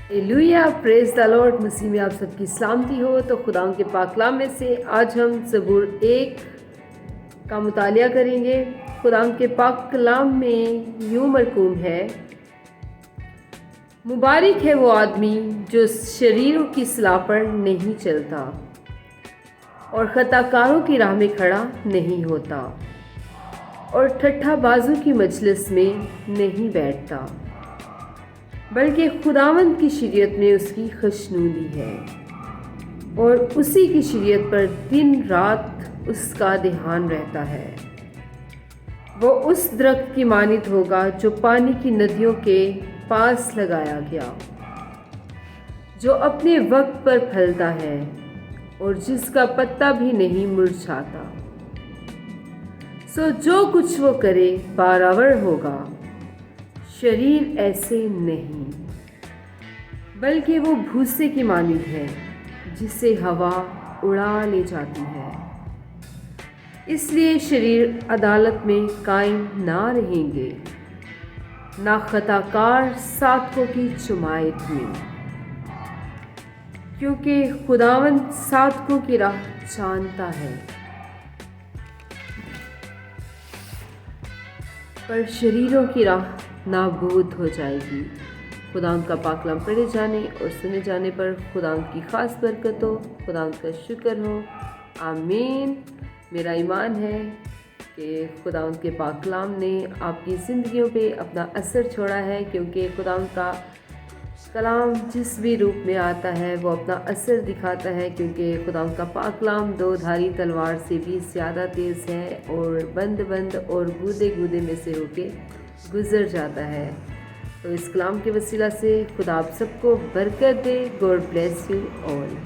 Hallelujah, praise the Lord. मसीह में आप सबकी सलामती हो। तो खुदा के पाक कलाम में से आज हम ज़बूर 1 का मुतालिया करेंगे। खुदा के पाक कलाम में यूँ मरकूम है, मुबारक है वो आदमी जो शरीरों की सलाह पर नहीं चलता और खताकारों की राह में खड़ा नहीं होता और ठट्ठा बाजों की मजलिस में नहीं बैठता, बल्कि खुदावंद की शरीयत में उसकी खुशनूदी है और उसी की शरीयत पर दिन रात उसका ध्यान रहता है। वो उस दरख्त की मानित होगा जो पानी की नदियों के पास लगाया गया, जो अपने वक्त पर फलता है और जिसका पत्ता भी नहीं मुरझाता। सो जो कुछ वो करे बारावर होगा। शरीर ऐसे नहीं, बल्कि वो भूसे की मानित है जिसे हवा उड़ा ले जाती है। इसलिए शरीर अदालत में कायम ना रहेंगे, ना खताकार साधकों की जुमायत में, क्योंकि खुदावंद साधकों की राह जानता है, पर शरीरों की राह नाबूद हो जाएगी। खुदा का पाक कलाम पढ़े जाने और सुने जाने पर खुदा की ख़ास बरकत हो, खुदा का शुक्र हो। आमीन। मेरा ईमान है कि खुदा के पाक कलाम ने आपकी ज़िंदगियों पे अपना असर छोड़ा है, क्योंकि खुदा का कलाम जिस भी रूप में आता है वो अपना असर दिखाता है, क्योंकि खुदा का पाक कलाम दो धारी तलवार से भी ज़्यादा तेज़ है और बंद और गूदे गूदे में से होके गुज़र जाता है। तो इस कलाम के वसीला से खुदा आप सबको बरकत दे। God bless you all.